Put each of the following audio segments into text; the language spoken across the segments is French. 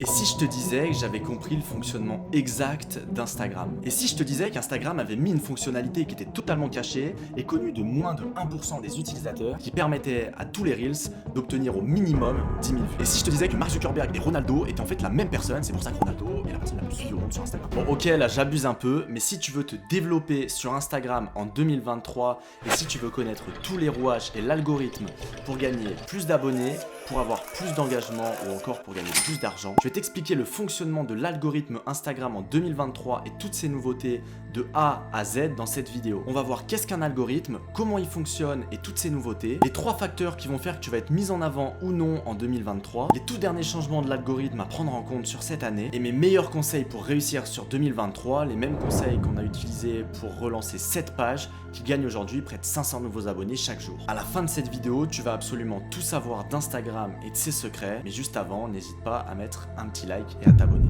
Et si je te disais que j'avais compris le fonctionnement exact d'Instagram? Et si je te disais qu'Instagram avait mis une fonctionnalité qui était totalement cachée et connue de moins de 1% des utilisateurs qui permettait à tous les Reels d'obtenir au minimum 10 000 vues? Et si je te disais que Mark Zuckerberg et Ronaldo étaient en fait la même personne, c'est pour ça que Ronaldo est la personne la plus suivie au monde sur Instagram. Bon ok, là j'abuse un peu, mais si tu veux te développer sur Instagram en 2023 et si tu veux connaître tous les rouages et l'algorithme pour gagner plus d'abonnés, pour avoir plus d'engagement ou encore pour gagner plus d'argent, je vais t'expliquer le fonctionnement de l'algorithme Instagram en 2023 et toutes ces nouveautés de A à Z dans cette vidéo. On va voir qu'est-ce qu'un algorithme, comment il fonctionne et toutes ces nouveautés, les 3 facteurs qui vont faire que tu vas être mis en avant ou non en 2023, les tout derniers changements de l'algorithme à prendre en compte sur cette année et mes meilleurs conseils pour réussir sur 2023, les mêmes conseils qu'on a utilisés pour relancer cette page qui gagne aujourd'hui près de 500 nouveaux abonnés chaque jour. À la fin de cette vidéo, tu vas absolument tout savoir d'Instagram et de ses secrets, mais juste avant, n'hésite pas à mettre un petit like et à t'abonner.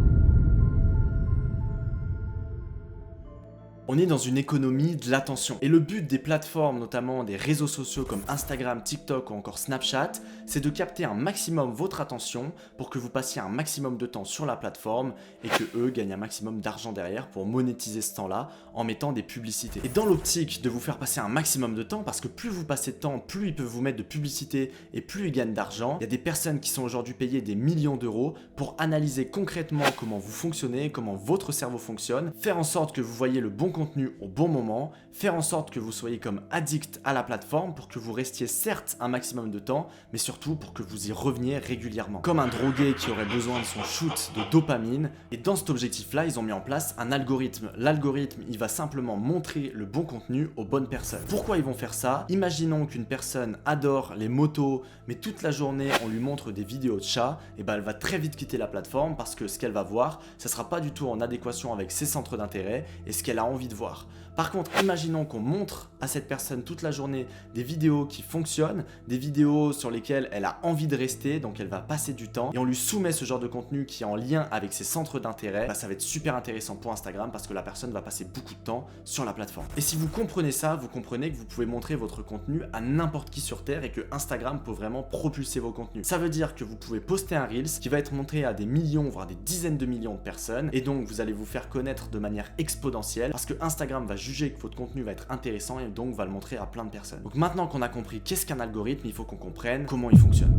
On est dans une économie de l'attention. Et le but des plateformes, notamment des réseaux sociaux comme Instagram, TikTok ou encore Snapchat, c'est de capter un maximum votre attention pour que vous passiez un maximum de temps sur la plateforme et que eux gagnent un maximum d'argent derrière pour monétiser ce temps-là en mettant des publicités. Et dans l'optique de vous faire passer un maximum de temps, parce que plus vous passez de temps, plus ils peuvent vous mettre de publicité et plus ils gagnent d'argent, il y a des personnes qui sont aujourd'hui payées des millions d'euros pour analyser concrètement comment vous fonctionnez, comment votre cerveau fonctionne, faire en sorte que vous voyez le bon contenu au bon moment, faire en sorte que vous soyez comme addict à la plateforme pour que vous restiez certes un maximum de temps, mais surtout pour que vous y reveniez régulièrement. Comme un drogué qui aurait besoin de son shoot de dopamine, et dans cet objectif-là, ils ont mis en place un algorithme. L'algorithme, il va simplement montrer le bon contenu aux bonnes personnes. Pourquoi ils vont faire ça? Imaginons qu'une personne adore les motos, mais toute la journée, on lui montre des vidéos de chats, et ben elle va très vite quitter la plateforme parce que ce qu'elle va voir, ça sera pas du tout en adéquation avec ses centres d'intérêt et ce qu'elle a envie de voir. Par contre, imaginons qu'on montre à cette personne toute la journée des vidéos qui fonctionnent, des vidéos sur lesquelles elle a envie de rester, donc elle va passer du temps, et on lui soumet ce genre de contenu qui est en lien avec ses centres d'intérêt, bah ça va être super intéressant pour Instagram parce que la personne va passer beaucoup de temps sur la plateforme. Et si vous comprenez ça, vous comprenez que vous pouvez montrer votre contenu à n'importe qui sur Terre et que Instagram peut vraiment propulser vos contenus. Ça veut dire que vous pouvez poster un Reels qui va être montré à des millions, voire des dizaines de millions de personnes, et donc vous allez vous faire connaître de manière exponentielle parce que Instagram va juger que votre contenu va être intéressant et donc va le montrer à plein de personnes. Donc maintenant qu'on a compris qu'est-ce qu'un algorithme, il faut qu'on comprenne comment il fonctionne.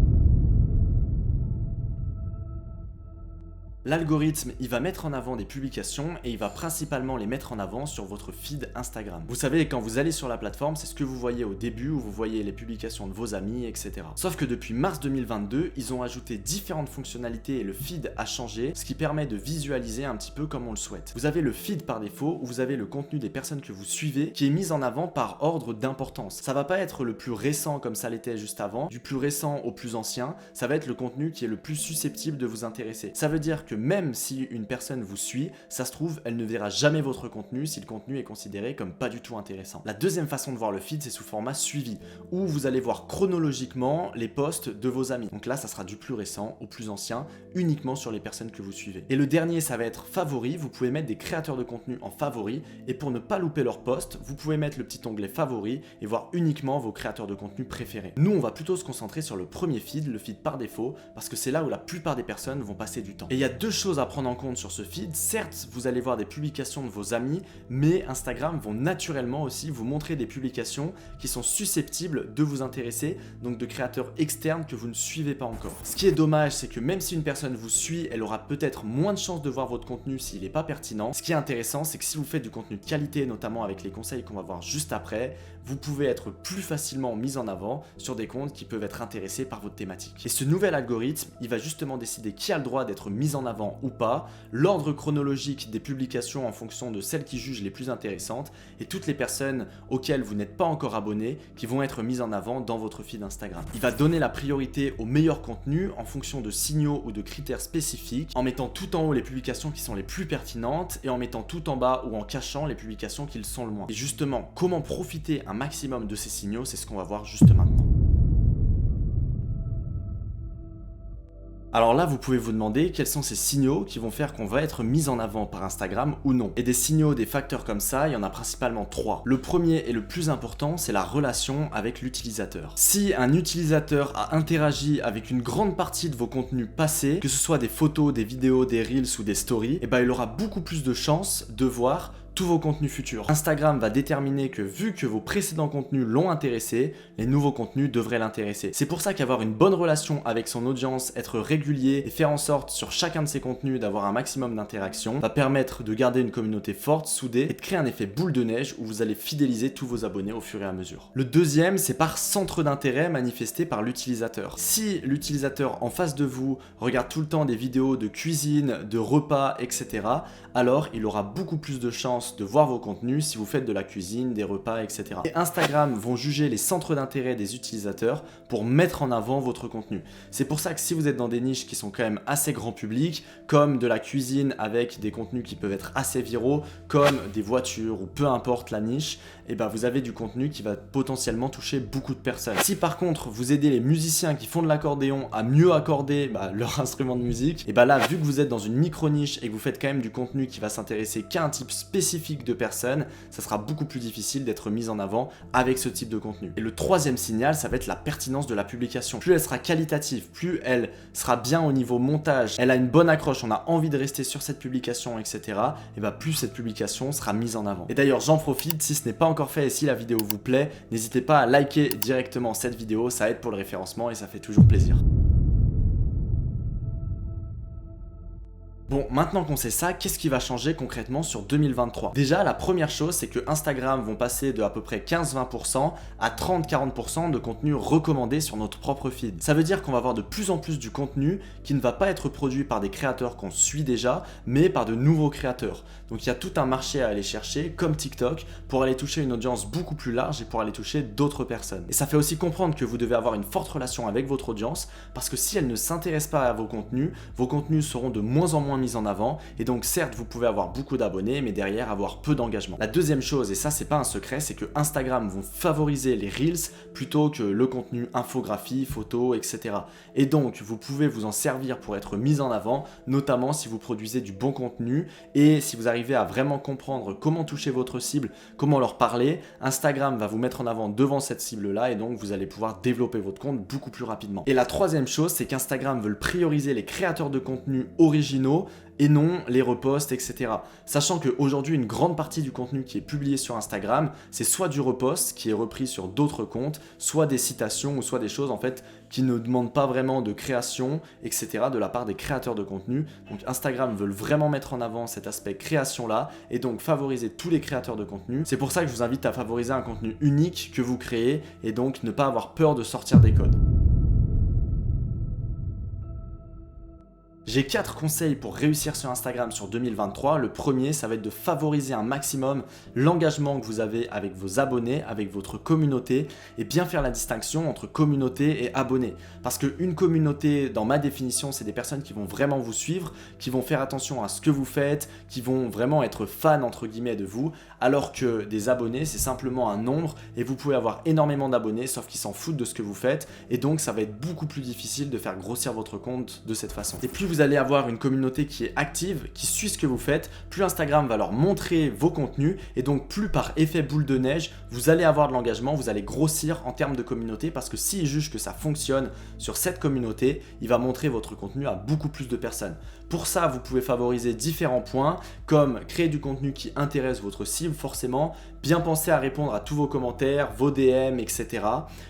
L'algorithme, il va mettre en avant des publications et il va principalement les mettre en avant sur votre feed Instagram. Vous savez, quand vous allez sur la plateforme, c'est ce que vous voyez au début où vous voyez les publications de vos amis, etc. Sauf que depuis mars 2022, ils ont ajouté différentes fonctionnalités et le feed a changé, ce qui permet de visualiser un petit peu comme on le souhaite. Vous avez le feed par défaut où vous avez le contenu des personnes que vous suivez qui est mis en avant par ordre d'importance. Ça va pas être le plus récent comme ça l'était juste avant, du plus récent au plus ancien, ça va être le contenu qui est le plus susceptible de vous intéresser. Ça veut dire que même si une personne vous suit, ça se trouve, elle ne verra jamais votre contenu si le contenu est considéré comme pas du tout intéressant. La deuxième façon de voir le feed, c'est sous format suivi, où vous allez voir chronologiquement les posts de vos amis. Donc là, ça sera du plus récent au plus ancien, uniquement sur les personnes que vous suivez. Et le dernier, ça va être favori. Vous pouvez mettre des créateurs de contenu en favori, et pour ne pas louper leurs posts, vous pouvez mettre le petit onglet favori et voir uniquement vos créateurs de contenu préférés. Nous, on va plutôt se concentrer sur le premier feed, le feed par défaut, parce que c'est là où la plupart des personnes vont passer du temps. Et il y a deux choses à prendre en compte sur ce feed. Certes, vous allez voir des publications de vos amis, mais Instagram vont naturellement aussi vous montrer des publications qui sont susceptibles de vous intéresser, donc de créateurs externes que vous ne suivez pas encore. Ce qui est dommage, c'est que même si une personne vous suit, elle aura peut-être moins de chances de voir votre contenu s'il n'est pas pertinent. Ce qui est intéressant, c'est que si vous faites du contenu de qualité, notamment avec les conseils qu'on va voir juste après, vous pouvez être plus facilement mis en avant sur des comptes qui peuvent être intéressés par votre thématique. Et ce nouvel algorithme, il va justement décider qui a le droit d'être mis en avant ou pas, l'ordre chronologique des publications en fonction de celles qui jugent les plus intéressantes et toutes les personnes auxquelles vous n'êtes pas encore abonné qui vont être mises en avant dans votre feed Instagram. Il va donner la priorité aux meilleurs contenus en fonction de signaux ou de critères spécifiques, en mettant tout en haut les publications qui sont les plus pertinentes et en mettant tout en bas ou en cachant les publications qui le sont le moins. Et justement, comment profiter un maximum de ces signaux, c'est ce qu'on va voir juste maintenant. Alors là, vous pouvez vous demander quels sont ces signaux qui vont faire qu'on va être mis en avant par Instagram ou non. Et des signaux, des facteurs comme ça, il y en a principalement 3. Le premier et le plus important, c'est la relation avec l'utilisateur. Si un utilisateur a interagi avec une grande partie de vos contenus passés, que ce soit des photos, des vidéos, des reels ou des stories, et ben il aura beaucoup plus de chances de voir tous vos contenus futurs. Instagram va déterminer que vu que vos précédents contenus l'ont intéressé, les nouveaux contenus devraient l'intéresser. C'est pour ça qu'avoir une bonne relation avec son audience, être régulier et faire en sorte sur chacun de ses contenus d'avoir un maximum d'interaction va permettre de garder une communauté forte, soudée et de créer un effet boule de neige où vous allez fidéliser tous vos abonnés au fur et à mesure. Le deuxième, c'est par centre d'intérêt manifesté par l'utilisateur. Si l'utilisateur en face de vous regarde tout le temps des vidéos de cuisine, de repas, etc., alors il aura beaucoup plus de chances de voir vos contenus si vous faites de la cuisine, des repas, etc. Et Instagram vont juger les centres d'intérêt des utilisateurs pour mettre en avant votre contenu. C'est pour ça que si vous êtes dans des niches qui sont quand même assez grand public, comme de la cuisine avec des contenus qui peuvent être assez viraux, comme des voitures ou peu importe la niche, et ben vous avez du contenu qui va potentiellement toucher beaucoup de personnes. Si par contre vous aidez les musiciens qui font de l'accordéon à mieux accorder leur instrument de musique, et ben là vu que vous êtes dans une micro niche et que vous faites quand même du contenu qui va s'intéresser qu'à un type spécifique de personnes, ça sera beaucoup plus difficile d'être mis en avant avec ce type de contenu. Et le troisième signal, ça va être la pertinence de la publication. Plus elle sera qualitative, plus elle sera bien au niveau montage, elle a une bonne accroche, on a envie de rester sur cette publication, etc. Et ben plus cette publication sera mise en avant. Et d'ailleurs j'en profite, si ce n'est pas encore fait et si la vidéo vous plaît, n'hésitez pas à liker directement cette vidéo, ça aide pour le référencement et ça fait toujours plaisir. Bon, maintenant qu'on sait ça, qu'est-ce qui va changer concrètement sur 2023? Déjà, la première chose, c'est que Instagram vont passer de à peu près 15-20% à 30-40% de contenu recommandé sur notre propre feed. Ça veut dire qu'on va avoir de plus en plus du contenu qui ne va pas être produit par des créateurs qu'on suit déjà, mais par de nouveaux créateurs. Donc il y a tout un marché à aller chercher, comme TikTok, pour aller toucher une audience beaucoup plus large et pour aller toucher d'autres personnes. Et ça fait aussi comprendre que vous devez avoir une forte relation avec votre audience, parce que si elle ne s'intéresse pas à vos contenus seront de moins en moins mis en avant, et donc certes vous pouvez avoir beaucoup d'abonnés mais derrière avoir peu d'engagement. La deuxième chose, et ça c'est pas un secret, c'est que Instagram vont favoriser les Reels plutôt que le contenu infographie, photo, etc. Et donc vous pouvez vous en servir pour être mis en avant, notamment si vous produisez du bon contenu et si vous arrivez à vraiment comprendre comment toucher votre cible, comment leur parler, Instagram va vous mettre en avant devant cette cible là et donc vous allez pouvoir développer votre compte beaucoup plus rapidement. Et la troisième chose, c'est qu'Instagram veut prioriser les créateurs de contenu originaux et non les reposts, etc. Sachant qu'aujourd'hui, une grande partie du contenu qui est publié sur Instagram, c'est soit du repost qui est repris sur d'autres comptes, soit des citations ou soit des choses en fait qui ne demandent pas vraiment de création, etc. de la part des créateurs de contenu. Donc Instagram veut vraiment mettre en avant cet aspect création-là et donc favoriser tous les créateurs de contenu. C'est pour ça que je vous invite à favoriser un contenu unique que vous créez et donc ne pas avoir peur de sortir des codes. J'ai 4 conseils pour réussir sur Instagram sur 2023. Le premier, ça va être de favoriser un maximum l'engagement que vous avez avec vos abonnés, avec votre communauté et bien faire la distinction entre communauté et abonnés. Parce qu'une communauté, dans ma définition, c'est des personnes qui vont vraiment vous suivre, qui vont faire attention à ce que vous faites, qui vont vraiment être fans entre guillemets de vous, alors que des abonnés, c'est simplement un nombre et vous pouvez avoir énormément d'abonnés sauf qu'ils s'en foutent de ce que vous faites et donc ça va être beaucoup plus difficile de faire grossir votre compte de cette façon. Et plus vous allez avoir une communauté qui est active, qui suit ce que vous faites, plus Instagram va leur montrer vos contenus et donc plus par effet boule de neige, vous allez avoir de l'engagement, vous allez grossir en termes de communauté parce que s'il juge que ça fonctionne sur cette communauté, il va montrer votre contenu à beaucoup plus de personnes. Pour ça, vous pouvez favoriser différents points comme créer du contenu qui intéresse votre cible forcément, bien penser à répondre à tous vos commentaires, vos DM, etc.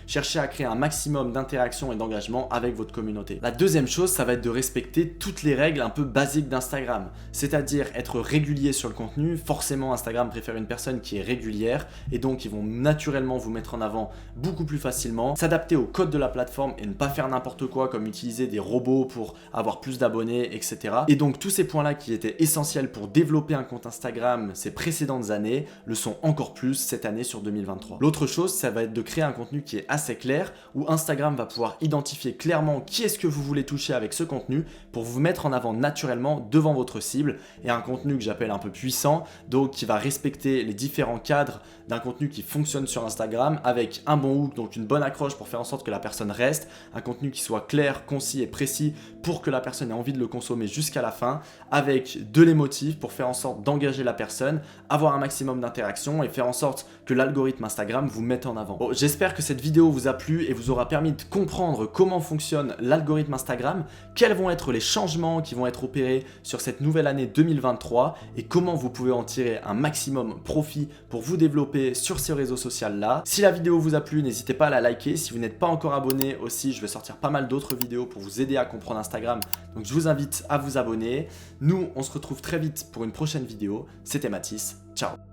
Cherchez à créer un maximum d'interaction et d'engagement avec votre communauté. La deuxième chose, ça va être de respecter toutes les règles un peu basiques d'Instagram, c'est-à-dire être régulier sur le contenu. Forcément, Instagram préfère une personne qui est régulière et donc ils vont naturellement vous mettre en avant beaucoup plus facilement. S'adapter au code de la plateforme et ne pas faire n'importe quoi comme utiliser des robots pour avoir plus d'abonnés, etc. etc. Et donc tous ces points-là qui étaient essentiels pour développer un compte Instagram ces précédentes années le sont encore plus cette année sur 2023. L'autre chose, ça va être de créer un contenu qui est assez clair, où Instagram va pouvoir identifier clairement qui est-ce que vous voulez toucher avec ce contenu pour vous mettre en avant naturellement devant votre cible, et un contenu que j'appelle un peu puissant, donc qui va respecter les différents cadres d'un contenu qui fonctionne sur Instagram avec un bon hook, donc une bonne accroche pour faire en sorte que la personne reste, un contenu qui soit clair, concis et précis pour que la personne ait envie de le consommer jusqu'à la fin, avec de l'émotif pour faire en sorte d'engager la personne, avoir un maximum d'interaction et faire en sorte que l'algorithme Instagram vous mette en avant. Bon, j'espère que cette vidéo vous a plu et vous aura permis de comprendre comment fonctionne l'algorithme Instagram, quels vont être les changements qui vont être opérés sur cette nouvelle année 2023 et comment vous pouvez en tirer un maximum profit pour vous développer sur ces réseaux sociaux là. Si la vidéo vous a plu, n'hésitez pas à la liker. Si vous n'êtes pas encore abonné aussi, je vais sortir pas mal d'autres vidéos pour vous aider à comprendre Instagram. Donc je vous invite à vous abonner. Nous, on se retrouve très vite pour une prochaine vidéo. C'était Mathis. Ciao.